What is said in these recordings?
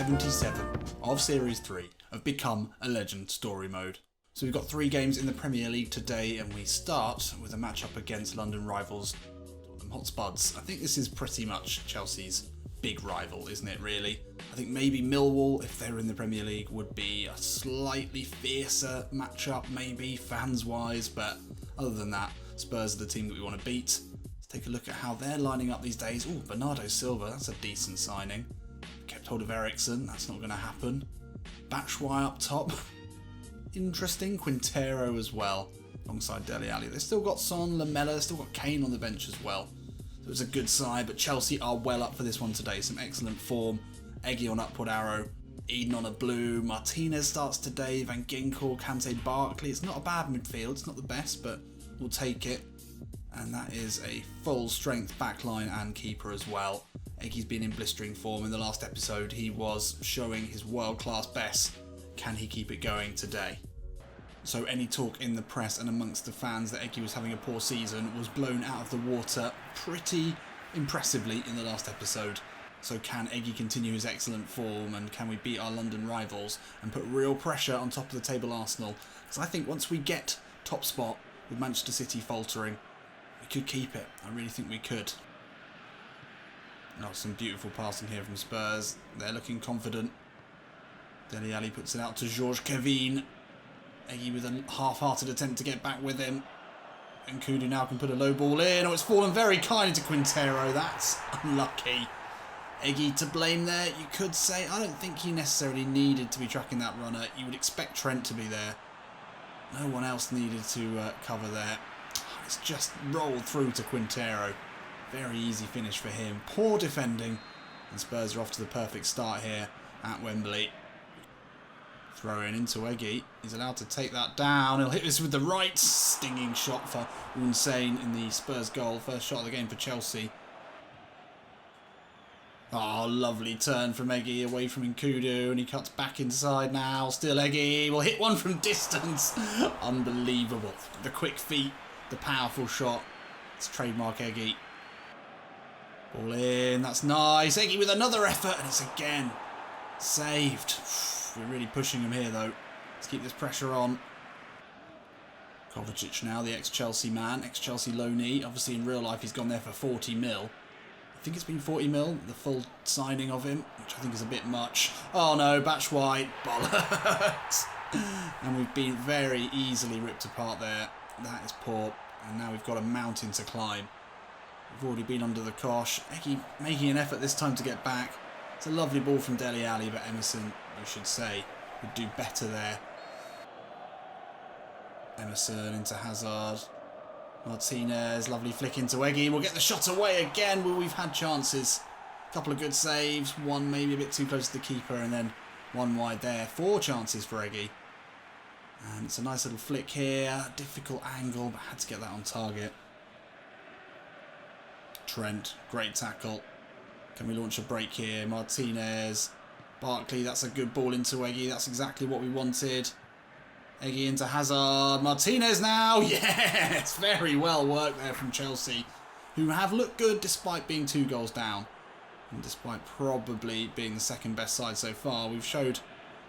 S3E77 of Series 3 of Become a Legend story mode. So we've got 3 games in the Premier League today, and we start with a matchup against London rivals Tottenham Hotspurs. I think this is pretty much Chelsea's big rival, isn't it, really? I think maybe Millwall, if they were in the Premier League, would be a slightly fiercer matchup, maybe, fans-wise, but other than that, Spurs are the team that we want to beat. Let's take a look at how they're lining up these days. Oh, Bernardo Silva, that's a decent signing. Kept hold of Ericsson, that's not going to happen. Batshuayi up top. Interesting. Quintero as well, alongside Dele Alli. They've still got Son, Lamella, still got Kane on the bench as well. So it's a good side, but Chelsea are well up for this one today. Some excellent form. Eggy on upward arrow, Eden on a blue, Martinez starts today, Van Ginkel, Kante, Barkley. It's not a bad midfield, it's not the best, but we'll take it. And that is a full strength backline and keeper as well. Eggy's been in blistering form. In the last episode, he was showing his world-class best. Can he keep it going today? So any talk in the press and amongst the fans that Eggy was having a poor season was blown out of the water pretty impressively in the last episode. So can Eggy continue his excellent form, and can we beat our London rivals and put real pressure on top of the table Arsenal? Because I think once we get top spot with Manchester City faltering, we could keep it. I really think we could. Oh, some beautiful passing here from Spurs. They're looking confident. Dele Alli puts it out to Georges Kevin. Eggy with a half-hearted attempt to get back with him. And Kudu now can put a low ball in. Oh, it's fallen very kindly to Quintero. That's unlucky. Eggy to blame there, you could say. I don't think he necessarily needed to be tracking that runner. You would expect Trent to be there. No one else needed to cover there. It's just rolled through to Quintero. Very easy finish for him. Poor defending. And Spurs are off to the perfect start here at Wembley. Throwing into Eggy. He's allowed to take that down. He'll hit this with the right. Stinging shot for Insane in the Spurs goal. First shot of the game for Chelsea. Oh, lovely turn from Eggy away from Nkudu, and he cuts back inside now. Still Eggy will hit one from distance. Unbelievable. The quick feet, the powerful shot. It's trademark Eggy. Ball in, that's nice. Eggy with another effort, and it's again saved. We're really pushing him here, though. Let's keep this pressure on. Kovacic now, the ex-Chelsea man, ex-Chelsea loanee. Obviously, in real life, he's gone there for 40 mil. I think it's been 40 mil, the full signing of him, which I think is a bit much. Oh no, Batshuayi, bollocks. And we've been very easily ripped apart there. That is poor. And now we've got a mountain to climb. We've already been under the cosh. Eggy making an effort this time to get back. It's a lovely ball from Dele Alli, but Emerson, you should say, would do better there. Emerson into Hazard. Martinez, lovely flick into Eggy. We'll get the shot away again. Well, we've had chances. A couple of good saves. One maybe a bit too close to the keeper, and then one wide there. 4 chances for Eggy. And it's a nice little flick here. Difficult angle, but had to get that on target. Trent, great tackle. Can we launch a break here? Martinez. Barkley, that's a good ball into Eggy. That's exactly what we wanted. Eggy into Hazard. Martinez now. Yes! Very well worked there from Chelsea, who have looked good despite being 2 goals down. And despite probably being the second best side so far, we've showed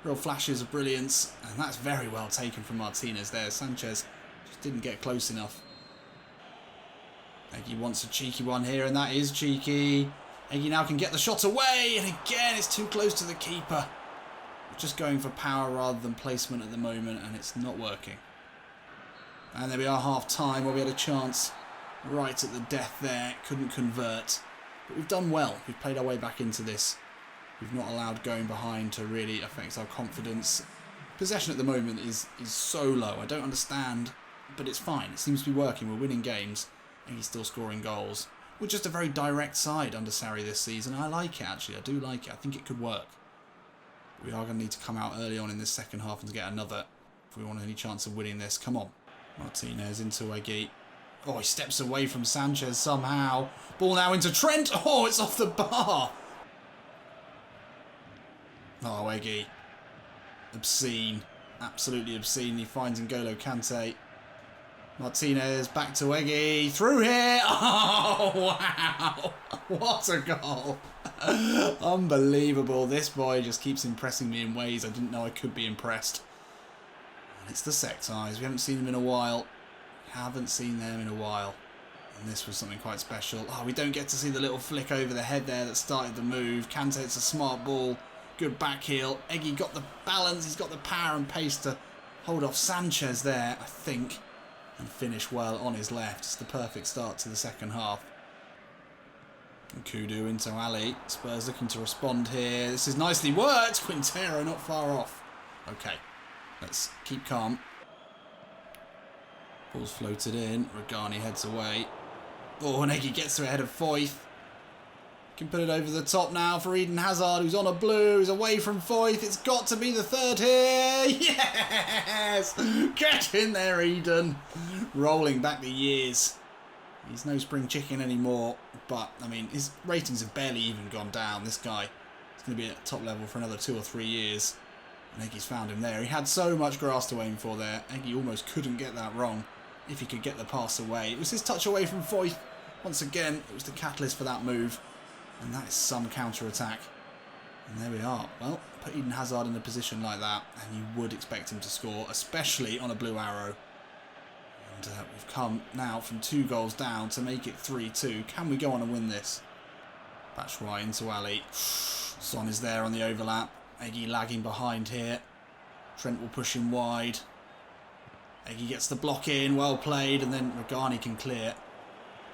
real flashes of brilliance. And that's very well taken from Martinez there. Sanchez just didn't get close enough. Eggy wants a cheeky one here, and that is cheeky. Eggy now can get the shot away, and again it's too close to the keeper. Just going for power rather than placement at the moment, and it's not working. And there we are, half time, where we had a chance right at the death there. Couldn't convert, but we've done well. We've played our way back into this. We've not allowed going behind to really affect our confidence. Possession at the moment is so low. I don't understand, but it's fine. It seems to be working. We're winning games, and he's still scoring goals. We're just a very direct side under Sarri this season. I like it, actually. I do like it. I think it could work. We are going to need to come out early on in this second half and get another if we want any chance of winning this. Come on. Martinez into Eggy. Oh, he steps away from Sanchez somehow. Ball now into Trent. Oh, it's off the bar. Oh, Eggy. Obscene. Absolutely obscene. He finds N'Golo Kante. Martinez back to Eggy. Through here. Oh, wow. What a goal. Unbelievable. This boy just keeps impressing me in ways I didn't know I could be impressed. And it's the Sex Eyes. We haven't seen them in a while. Haven't seen them in a while. And this was something quite special. Oh, we don't get to see the little flick over the head there that started the move. Kante, it's a smart ball. Good back heel. Eggy got the balance. He's got the power and pace to hold off Sanchez there, I think. And finish well on his left. It's the perfect start to the second half. And Kudu into Ali. Spurs looking to respond here. This is nicely worked. Quintero not far off. Okay, let's keep calm. Ball's floated in. Regani heads away. Oh, and Eggy gets through ahead of Foyth. Can put it over the top now for Eden Hazard, who's on a blue, who's away from Foyth. It's got to be the third here. Yes! Get in there, Eden. Rolling back the years. He's no spring chicken anymore. But, I mean, his ratings have barely even gone down. This guy is going to be at top level for another 2 or 3 years. And Eggy's found him there. He had so much grass to aim for there. Eggy almost couldn't get that wrong if he could get the pass away. It was his touch away from Foyth. Once again, it was the catalyst for that move. And that is some counter-attack. And there we are. Well, put Eden Hazard in a position like that, and you would expect him to score, especially on a blue arrow. And we've come now from 2 goals down to make it 3-2. Can we go on and win this? Batshuayi into Ali. Son is there on the overlap. Eggy lagging behind here. Trent will push him wide. Eggy gets the block in, well played, and then Regani can clear.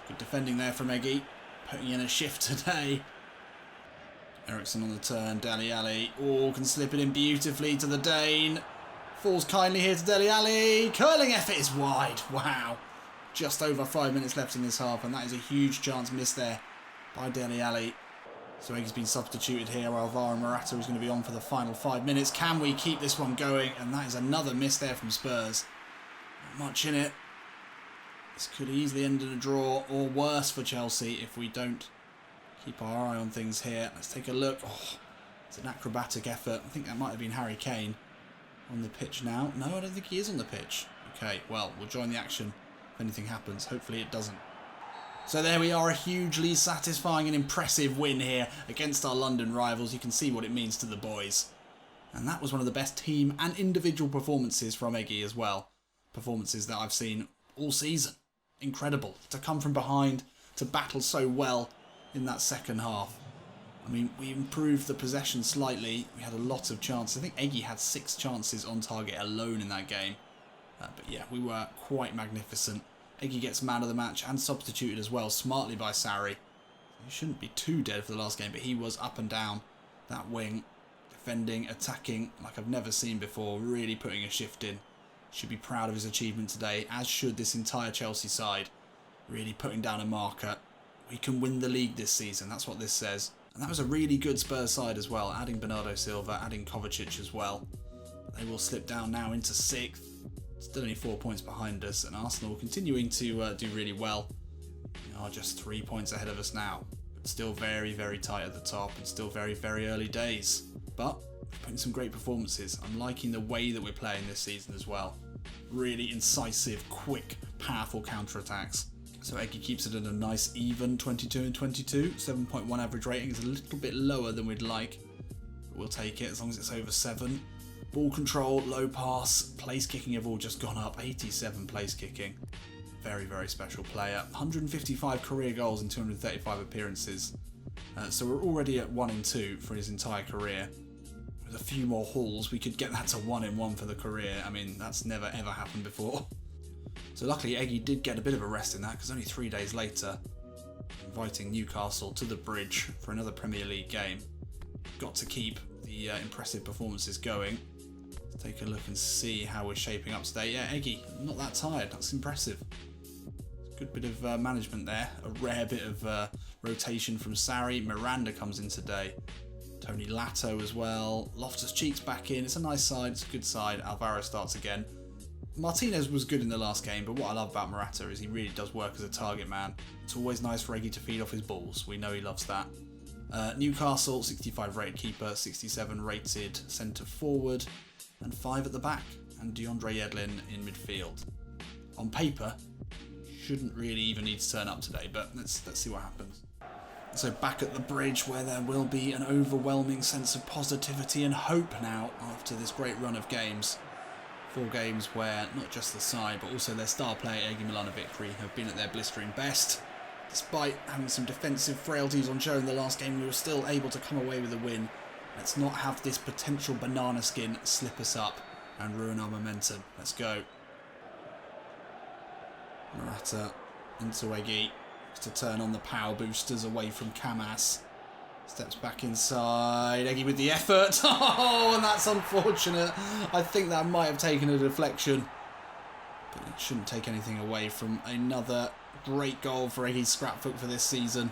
Good defending there from Eggy. Putting in a shift today. Ericsson on the turn. Dele Alli. Oh, can slip it in beautifully to the Dane. Falls kindly here to Dele Alli. Curling effort is wide. Wow. Just over 5 minutes left in this half, and that is a huge chance missed there by Dele Alli. So Eggy's been substituted here. Alvaro Morata is going to be on for the final 5 minutes. Can we keep this one going? And that is another miss there from Spurs. Not much in it. This could easily end in a draw, or worse for Chelsea if we don't keep our eye on things here. Let's take a look. Oh, it's an acrobatic effort. I think that might have been Harry Kane on the pitch now. No, I don't think he is on the pitch. Okay, well, we'll join the action if anything happens. Hopefully it doesn't. So there we are, a hugely satisfying and impressive win here against our London rivals. You can see what it means to the boys. And that was one of the best team and individual performances from Eggy as well. Performances that I've seen all season. Incredible to come from behind, to battle so well in that second half. I mean, we improved the possession slightly. We had a lot of chances. I think Eggy had 6 chances on target alone in that game. But yeah, we were quite magnificent. Eggy gets man of the match and substituted as well, smartly by Sarri. He shouldn't be too dead for the last game, but he was up and down that wing, defending, attacking like I've never seen before, really putting a shift in. Should be proud of his achievement today, as should this entire Chelsea side. Really putting down a marker. We can win the league this season, that's what this says. And that was a really good Spurs side as well, adding Bernardo Silva, adding Kovacic as well. They will slip down now into 6th. Still only 4 points behind us, and Arsenal continuing to do really well. They are just 3 points ahead of us now. But still very, very tight at the top, and still very, very early days. But putting some great performances. I'm liking the way that we're playing this season as well. Really incisive, quick, powerful counter-attacks. So Eggy keeps it at a nice even 22 and 22. 7.1 average rating is a little bit lower than we'd like. But we'll take it as long as it's over 7. Ball control, low pass, place kicking have all just gone up. 87 place kicking. Very, very special player. 155 career goals in 235 appearances. So we're already at 1 in 2 for his entire career. With a few more hauls, we could get that to 1 in 1 for the career. I mean, that's never ever happened before. So luckily Eggy did get a bit of a rest in that, because only 3 days later, inviting Newcastle to the bridge for another Premier League game. Got to keep the impressive performances going. Let's take a look and see how we're shaping up today. Yeah, Eggy, not that tired. That's impressive. Good bit of management there. A rare bit of rotation from Sarri. Miranda comes in today. Tony Lato as well. Loftus-Cheek's back in. It's a nice side. It's a good side. Alvaro starts again. Martinez was good in the last game, but what I love about Morata is he really does work as a target man. It's always nice for Eggy to feed off his balls. We know he loves that. Newcastle, 65 rated keeper, 67 rated centre forward, and 5 at the back. And DeAndre Yedlin in midfield. On paper, shouldn't really even need to turn up today, but let's see what happens. So back at the bridge where there will be an overwhelming sense of positivity and hope now after this great run of games. 4 games where not just the side but also their star player Egi Milanovic have been at their blistering best. Despite having some defensive frailties on show in the last game, we were still able to come away with a win. Let's not have this potential banana skin slip us up and ruin our momentum. Let's go. Morata into Egi to turn on the power boosters away from Camas. Steps back inside. Egi with the effort. Oh, and that's unfortunate. I think that might have taken a deflection. But it shouldn't take anything away from another great goal for Egi's scrapbook for this season.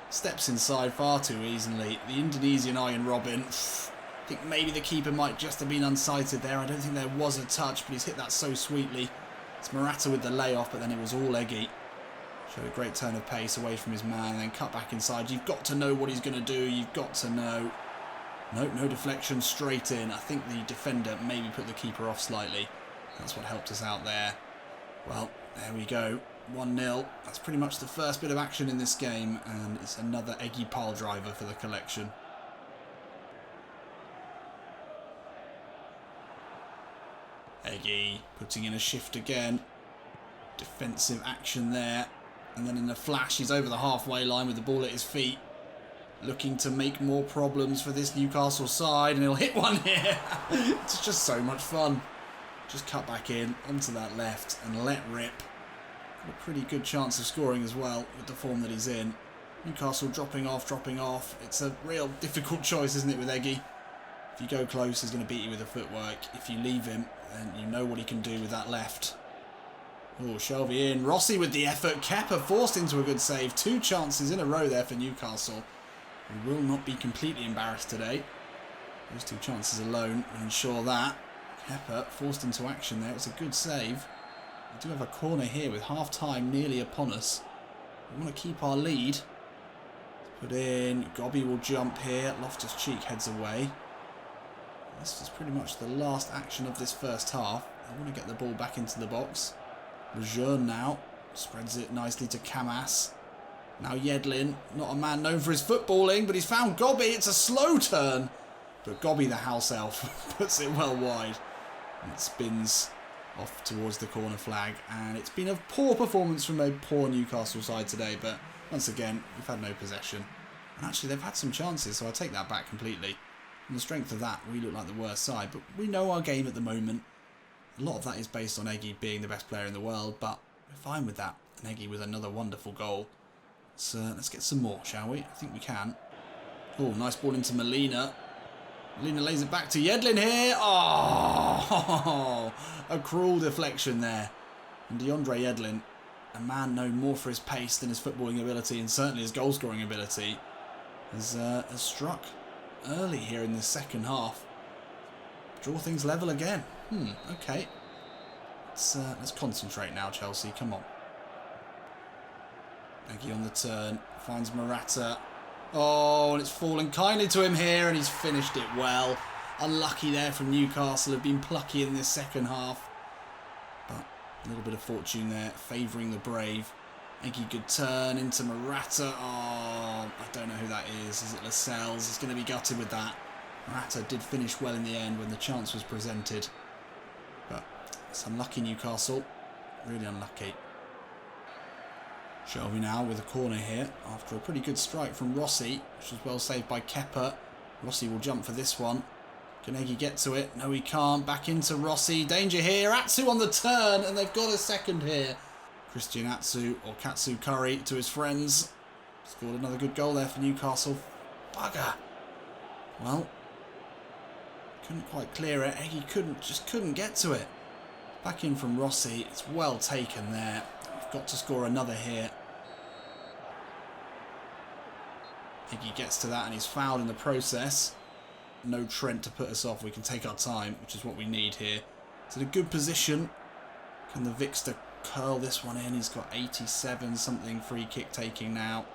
Steps inside far too easily. The Indonesian Iron Robin. I think maybe the keeper might just have been unsighted there. I don't think there was a touch, but he's hit that so sweetly. It's Morata with the layoff, but then it was all Egi. Showed a great turn of pace away from his man and then cut back inside. You've got to know what he's going to do. You've got to know. Nope, no deflection, straight in. I think the defender maybe put the keeper off slightly. That's what helped us out there. Well, there we go. 1-0. That's pretty much the first bit of action in this game, and it's another Egi pile driver for the collection. Egi putting in a shift again. Defensive action there. And then in a flash, he's over the halfway line with the ball at his feet. Looking to make more problems for this Newcastle side. And he'll hit one here. It's just so much fun. Just cut back in, onto that left, and let rip. Got a pretty good chance of scoring as well, with the form that he's in. Newcastle dropping off. It's a real difficult choice, isn't it, with Egi? If you go close, he's going to beat you with the footwork. If you leave him, then you know what he can do with that left. Oh, Shelby in. Rossi with the effort. Kepa forced into a good save. 2 chances in a row there for Newcastle. We will not be completely embarrassed today. Those 2 chances alone will ensure that. Kepa forced into action there. It's a good save. We do have a corner here with half-time nearly upon us. We want to keep our lead. Put in. Gobby will jump here. Loftus-Cheek heads away. This is pretty much the last action of this first half. I want to get the ball back into the box. Lejeune now spreads it nicely to Camas. Now Yedlin, not a man known for his footballing, but he's found Gobby. It's a slow turn, but Gobby, the house elf, puts it well wide. And it spins off towards the corner flag. And it's been a poor performance from a poor Newcastle side today, but once again, we've had no possession. And actually, they've had some chances, so I take that back completely. On the strength of that, we look like the worst side, but we know our game at the moment. A lot of that is based on Egi being the best player in the world, but we're fine with that. And Egi with another wonderful goal. So let's get some more, shall we? I think we can. Oh, nice ball into Molina. Molina lays it back to Yedlin here. Oh, a cruel deflection there. And DeAndre Yedlin, a man known more for his pace than his footballing ability and certainly his goal-scoring ability, has struck early here in the second half. Draw things level again. Okay. Let's concentrate now, Chelsea. Come on. Egi on the turn. Finds Morata. Oh, and it's fallen kindly to him here, and he's finished it well. Unlucky there from Newcastle. Have been plucky in this second half. But a little bit of fortune there, favouring the brave. Egi good turn into Morata. Oh, I don't know who that is. Is it Lascelles? He's going to be gutted with that. Morata did finish well in the end when the chance was presented. But it's unlucky, Newcastle. Really unlucky. Shelby now with a corner here after a pretty good strike from Rossi, which was well saved by Kepa. Rossi will jump for this one. Can Egi get to it? No, he can't. Back into Rossi. Danger here. Atsu on the turn, and they've got a second here. Christian Atsu, or Katsu Curry, to his friends. Scored another good goal there for Newcastle. Bugger. Well, couldn't quite clear it. Egi couldn't get to it. Back in from Rossi. It's well taken there. We've got to score another here. Egi gets to that and he's fouled in the process. No Trent to put us off. We can take our time, which is what we need here. It's in a good position. Can the Vixter curl this one in? He's got 87 something free kick taking now.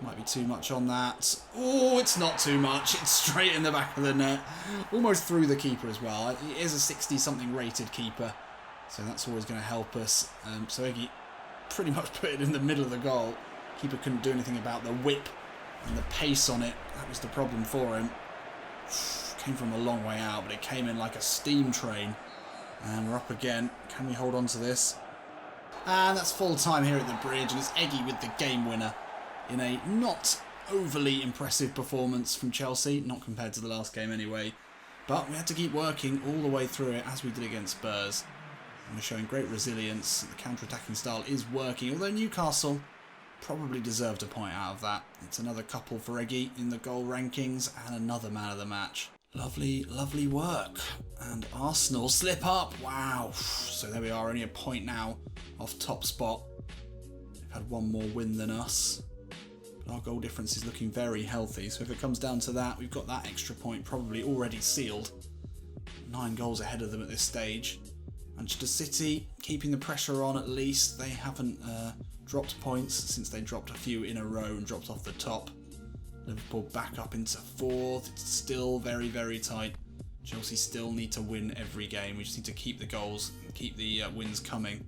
Might be too much on that. Oh, it's not too much. It's straight in the back of the net. Almost through the keeper as well. He is a 60 something rated keeper, so that's always going to help us. So Egi pretty much put it in the middle of the goal. Keeper couldn't do anything about the whip and the pace on it. That was the problem for him. Came from a long way out, but it came in like a steam train. And we're up again. Can we hold on to this? And that's full time here at the bridge, and it's Eggy with the game winner in a not overly impressive performance from Chelsea, not compared to the last game anyway. But we had to keep working all the way through it, as we did against Spurs. And we're showing great resilience. The counter-attacking style is working, although Newcastle probably deserved a point out of that. It's another couple for Eggy in the goal rankings and another man of the match. Lovely, lovely work. And Arsenal slip up. Wow. So there we are, only a point now off top spot. They've had one more win than us. But our goal difference is looking very healthy. So if it comes down to that, we've got that extra point probably already sealed. 9 goals ahead of them at this stage. Manchester City keeping the pressure on at least. They haven't dropped points since they dropped a few in a row and dropped off the top. Liverpool back up into 4th. It's still very, very tight. Chelsea still need to win every game. We just need to keep the goals and keep the wins coming.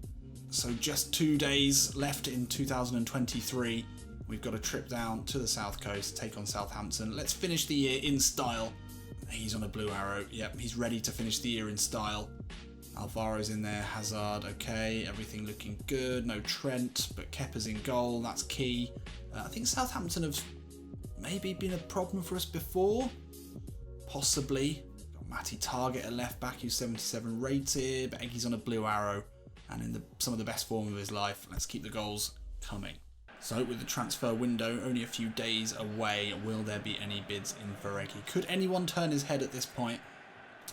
So just 2 days left in 2023. We've got a trip down to the south coast, take on Southampton. Let's finish the year in style. He's on a blue arrow. Yep, he's ready to finish the year in style. Alvaro's in there, Hazard, okay, everything looking good. No Trent, but Kepa's in goal, that's key. I think Southampton have maybe been a problem for us before. Possibly. Got Matty Target at left back, who's 77 rated, but Eggy's on a blue arrow and in some of the best form of his life. Let's keep the goals coming. So with the transfer window only a few days away, will there be any bids in for Eggy? Could anyone turn his head at this point?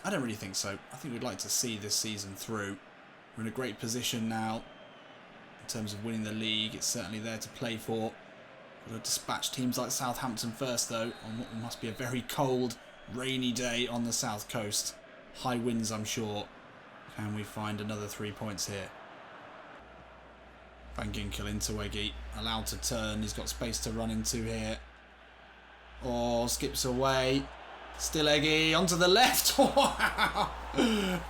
I don't really think so. I think we'd like to see this season through. We're in a great position now in terms of winning the league. It's certainly there to play for. Got to dispatch teams like Southampton first though, on what must be a very cold, rainy day on the south coast. High winds, I'm sure. Can we find another 3 points here? Van Ginkel into Eggy. Allowed to turn. He's got space to run into here. Oh, skips away. Still Eggy, onto the left. Wow!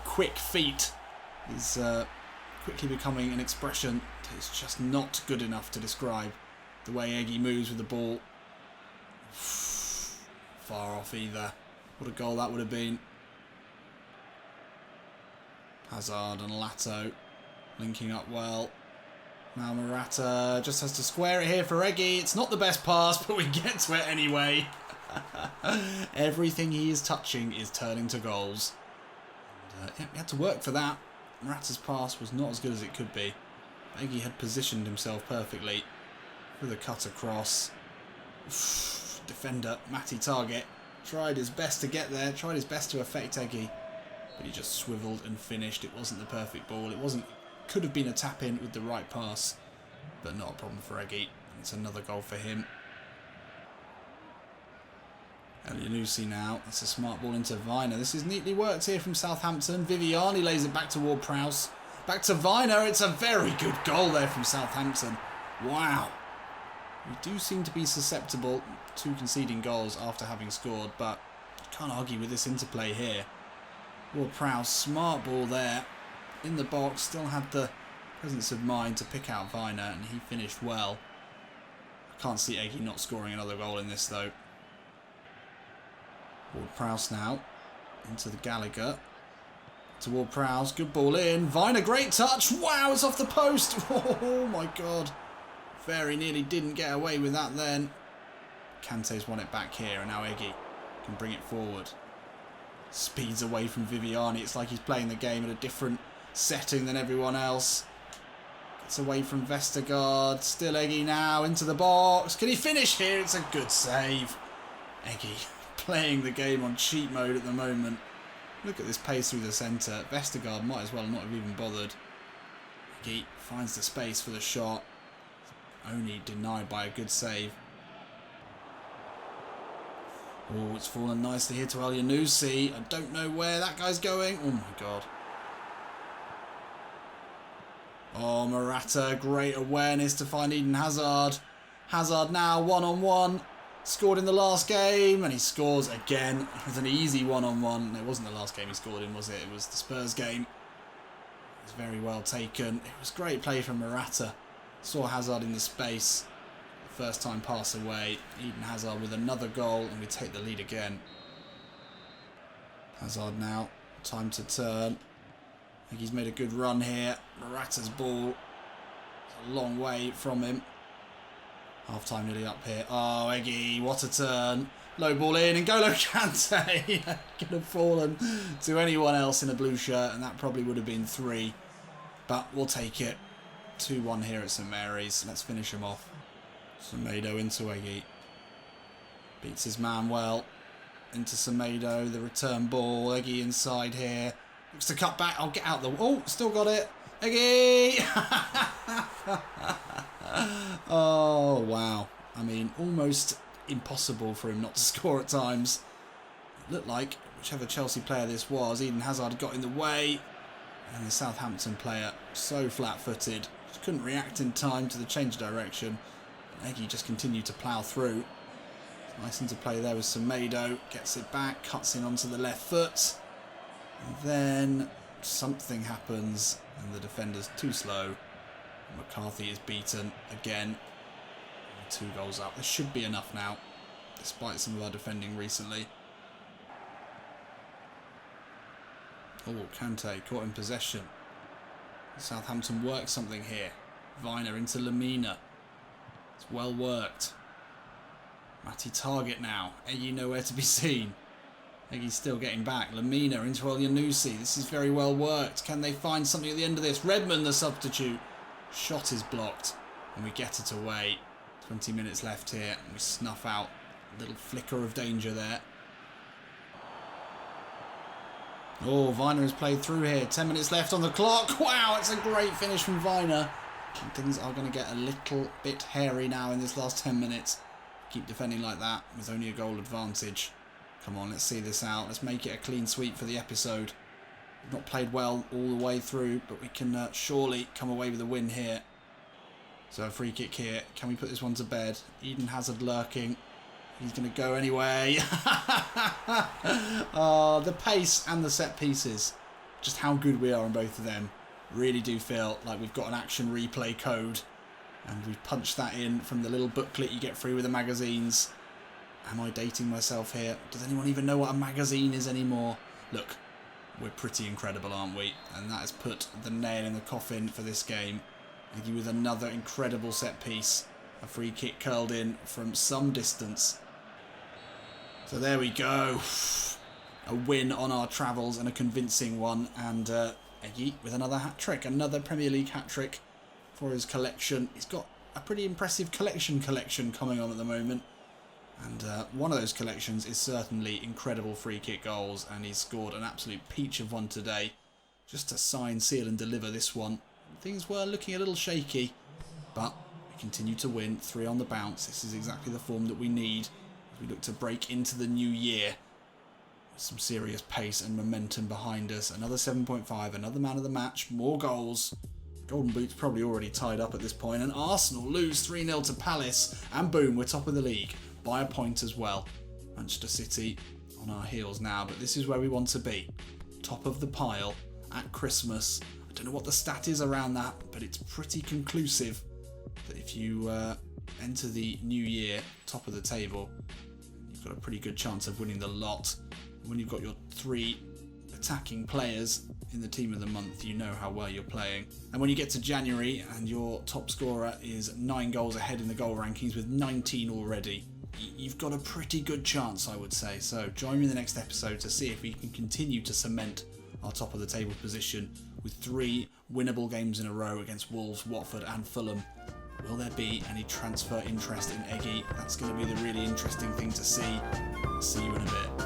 Quick feet is quickly becoming an expression that is just not good enough to describe the way Eggy moves with the ball. Far off either. What a goal that would have been. Hazard and Lato linking up well. Now Morata just has to square it here for Eggy. It's not the best pass, but we get to it anyway. Everything he is touching is turning to goals. And, yeah, we had to work for that. Morata's pass was not as good as it could be. Eggy had positioned himself perfectly with a cut across. Defender Matty Target tried his best to get there, tried his best to affect Eggy, but he just swiveled and finished. It wasn't the perfect ball. It wasn't. Could have been a tap in with the right pass, but not a problem for Eggy. It's another goal for him. Elianusi now. That's a smart ball into Viner. This is neatly worked here from Southampton. Viviani lays it back to Ward-Prowse. Back to Viner. It's a very good goal there from Southampton. Wow. We do seem to be susceptible to conceding goals after having scored, but can't argue with this interplay here. Ward-Prowse, smart ball there. In the box, still had the presence of mind to pick out Viner, and he finished well. I can't see Eggy not scoring another goal in this though. Ward-Prowse now into the Gallagher. To Ward-Prowse, good ball in. Viner, great touch. Wow, it's off the post. Oh my god. Very nearly didn't get away with that then. Kante's won it back here, and now Eggy can bring it forward. Speeds away from Viviani. It's like he's playing the game at a different setting than everyone else. Gets away from Vestergaard. Still Eggy now into the box. Can he finish here? It's a good save. Eggy playing the game on cheat mode at the moment. Look at this pace through the centre. Vestergaard might as well not have even bothered. Eggy finds the space for the shot. Only denied by a good save. Oh, it's fallen nicely here to Elianusi. I don't know where that guy's going. Oh my god. Oh, Morata, great awareness to find Eden Hazard. Hazard now one-on-one. Scored in the last game, and he scores again with an easy one-on-one. It wasn't the last game he scored in, was it? It was the Spurs game. It was very well taken. It was great play from Morata. Saw Hazard in the space. First time pass away. Eden Hazard with another goal, and we take the lead again. Hazard now. Time to turn. I think he's made a good run here. Morata's ball. It's a long way from him. Half time nearly up here. Oh, Eggy, what a turn. Low ball in, N'Golo Kante could have fallen to anyone else in a blue shirt, and that probably would have been 3. But we'll take it. 2-1 here at St Mary's. Let's finish him off. Semedo into Eggy. Beats his man well. Into Semedo. The return ball. Eggy inside here. Looks to cut back. I'll get out the... Oh, still got it. Eggy! Oh, wow. I mean, almost impossible for him not to score at times. It looked like whichever Chelsea player this was, Eden Hazard got in the way, and the Southampton player so flat-footed, just couldn't react in time to the change of direction. Eggy just continued to plough through. Nice interplay there with Semedo, gets it back, cuts in onto the left foot, and then something happens and the defender's too slow. McCarthy is beaten again. 2 goals up. There should be enough now, despite some of our defending recently. Oh, Kante caught in possession. Southampton worked something here. Viner into Lamina. It's well worked. Matty target now. Eggy nowhere to be seen. Eggy's still getting back. Lamina into Elyounoussi. This is very well worked. Can they find something at the end of this? Redmond, the substitute. Shot is blocked, and we get it away. 20 minutes left here, and we snuff out a little flicker of danger there. Oh, Viner has played through here. 10 minutes left on the clock. Wow, it's a great finish from Viner. And things are going to get a little bit hairy now in this last 10 minutes. Keep defending like that with only a goal advantage. Come on, let's see this out. Let's make it a clean sweep for the episode. We've not played well all the way through, but we can surely come away with a win here. So a free kick here. Can we put this one to bed? Eden Hazard lurking. He's going to go anyway. Oh, the pace and the set pieces. Just how good we are on both of them. Really do feel like we've got an action replay code. And we've punched that in from the little booklet you get free with the magazines. Am I dating myself here? Does anyone even know what a magazine is anymore? Look, we're pretty incredible, aren't we? And that has put the nail in the coffin for this game. Eggy with another incredible set piece. A free kick curled in from some distance. So there we go. A win on our travels and a convincing one. And Eggy with another hat-trick. Another Premier League hat-trick for his collection. He's got a pretty impressive collection coming on at the moment. And one of those collections is certainly incredible free kick goals. And he's scored an absolute peach of one today. Just to sign, seal and deliver this one. Things were looking a little shaky, but we continue to win. 3 on the bounce. This is exactly the form that we need as we look to break into the new year with some serious pace and momentum behind us. Another 7.5, another man of the match, more goals. Golden Boot's probably already tied up at this point, and Arsenal lose 3-0 to Palace, and boom, we're top of the league by a point as well. Manchester City on our heels now, but this is where we want to be. Top of the pile at Christmas. I don't know what the stat is around that, but it's pretty conclusive that if you enter the new year top of the table, you've got a pretty good chance of winning the lot. When you've got your 3 attacking players in the team of the month, you know how well you're playing. And when you get to January and your top scorer is 9 goals ahead in the goal rankings with 19 already, you've got a pretty good chance, I would say. So join me in the next episode to see if we can continue to cement our top of the table position with 3 winnable games in a row against Wolves, Watford and Fulham. Will there be any transfer interest in Eggy? That's going to be the really interesting thing to see. See you in a bit.